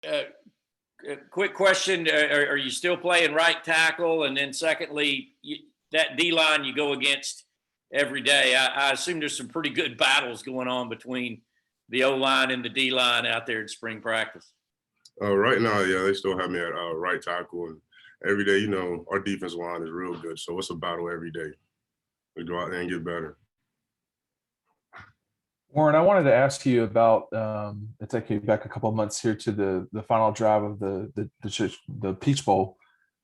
Uh, quick question: are you still playing right tackle? And then, secondly, that D line you go against every day. I assume there's some pretty good battles going on between the O line and the D line out there in spring practice. Right now, yeah, they still have me at right tackle, and every day, our defense line is real good, so it's a battle every day. We go out there and get better. Warren, I wanted to ask you about take you back a couple of months here to the final drive of the Peach Bowl.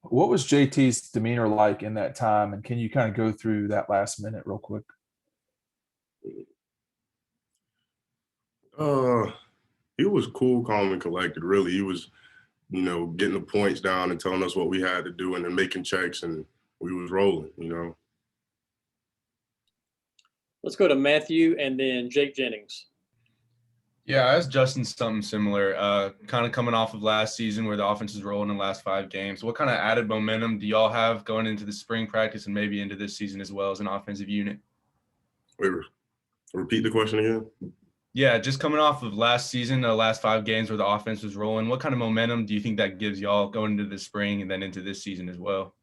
What was JT's demeanor like in that time, and can you kind of go through that last minute real quick? He was cool, calm, and collected. Really, he was, getting the points down and telling us what we had to do, and then making checks, and we was rolling. Let's go to Matthew and then Jake Jennings. Yeah, I asked Justin something similar, kind of coming off of last season where the offense is rolling in the last 5 games. What kind of added momentum do y'all have going into the spring practice and maybe into this season as well as an offensive unit? Wait, repeat the question again. Yeah, just coming off of last season, the last 5 games where the offense was rolling, what kind of momentum do you think that gives y'all going into the spring and then into this season as well?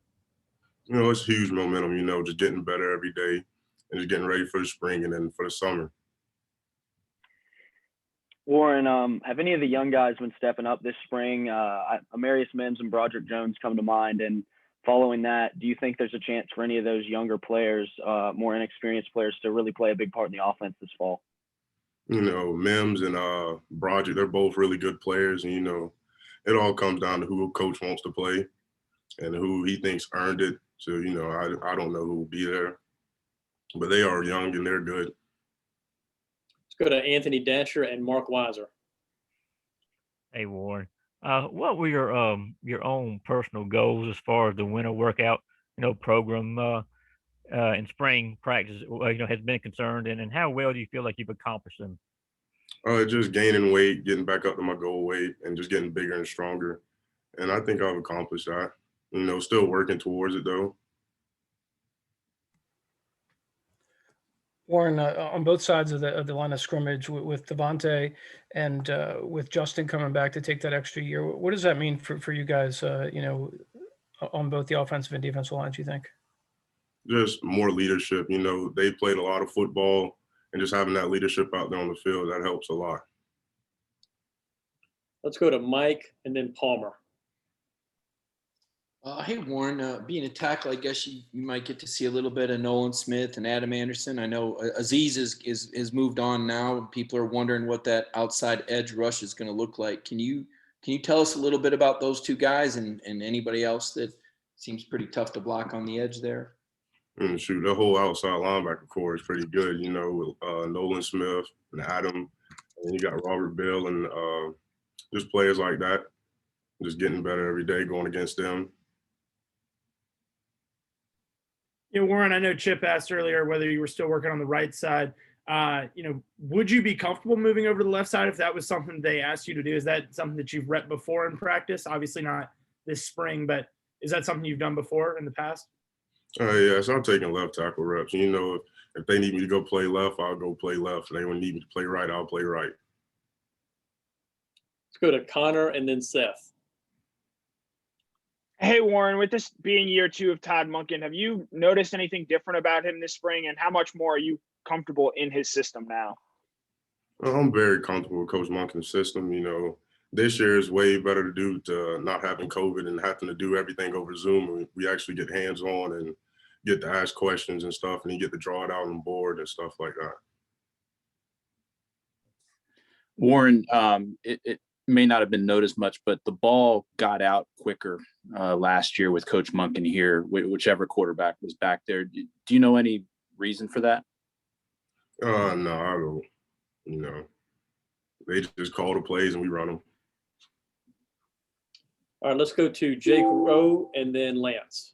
It's huge momentum, just getting better every day and just getting ready for the spring and then for the summer. Warren, have any of the young guys been stepping up this spring? Amarius Mims and Broderick Jones come to mind. And following that, do you think there's a chance for any of those younger players, more inexperienced players, to really play a big part in the offense this fall? Mims and Broderick, they're both really good players. And, it all comes down to who a coach wants to play and who he thinks earned it. So, I don't know who will be there. But they are young and they're good. Let's go to Anthony Dancher and Mark Weiser. Hey, Warren. What were your own personal goals as far as the winter workout, program in spring practice, has been concerned, and how well do you feel like you've accomplished them? Just gaining weight, getting back up to my goal weight, and just getting bigger and stronger. And I think I've accomplished that. Still working towards it though. Warren, on both sides of the line of scrimmage with Devontae and with Justin coming back to take that extra year, what does that mean for you guys, on both the offensive and defensive lines, you think? Just more leadership. They played a lot of football, and just having that leadership out there on the field, that helps a lot. Let's go to Mike and then Palmer. Hey, Warren, being a tackle, I guess you might get to see a little bit of Nolan Smith and Adam Anderson. I know Aziz is moved on now, and people are wondering what that outside edge rush is going to look like. Can you tell us a little bit about those 2 guys and anybody else that seems pretty tough to block on the edge there? Shoot, the whole outside linebacker core is pretty good, with Nolan Smith and Adam. And you got Robert Bill and just players like that. Just getting better every day going against them. Warren, I know Chip asked earlier whether you were still working on the right side. Would you be comfortable moving over to the left side if that was something they asked you to do? Is that something that you've repped before in practice? Obviously not this spring, but is that something you've done before in the past? Yeah, so I'm taking left tackle reps. If they need me to go play left, I'll go play left. If they need me to play right, I'll play right. Let's go to Connor and then Seth. Hey, Warren, with this being year 2 of Todd Monken, have you noticed anything different about him this spring, and how much more are you comfortable in his system now? I'm very comfortable with Coach Monken's system. This year is way better due to not having COVID and having to do everything over Zoom. We actually get hands-on and get to ask questions and stuff, and you get to draw it out on the board and stuff like that. Warren, it may not have been noticed much, but the ball got out quicker last year with Coach Monken here, whichever quarterback was back there. Do you know any reason for that? No, I don't. They just call the plays and we run them. All right, let's go to Jake Rowe and then Lance.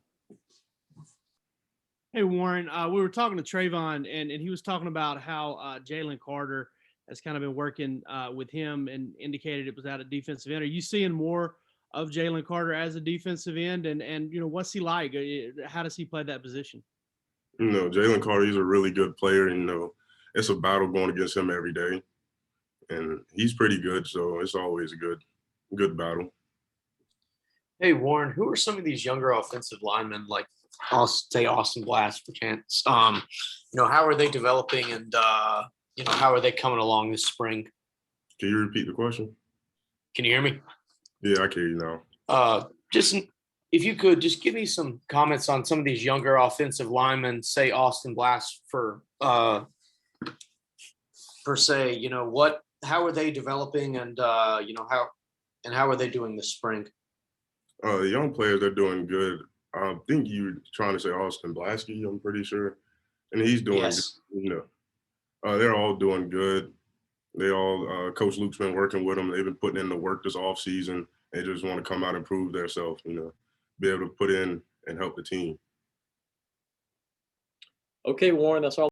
Hey, Warren, we were talking to Trayvon, and he was talking about how Jalen Carter has kind of been working with him and indicated it was out of defensive end. Are you seeing more of Jalen Carter as a defensive end? And what's he like? How does he play that position? Jalen Carter, he's a really good player. And, it's a battle going against him every day. And he's pretty good, so it's always good. good battle. Hey Warren, who are some of these younger offensive linemen, like I'll say Austin Blast for chance? How are they developing, and how are they coming along this spring? Can you repeat the question? Can you hear me? Yeah, I can hear you now. Just if you could just give me some comments on some of these younger offensive linemen, say Austin Blast for say, how are they developing, and how are they doing this spring? The young players are doing good. I think you're trying to say Austin Blasky, I'm pretty sure. And he's doing Yes. good, they're all doing good. They all Coach Luke's been working with them. They've been putting in the work this off season. They just want to come out and prove themselves, be able to put in and help the team. Okay, Warren, that's all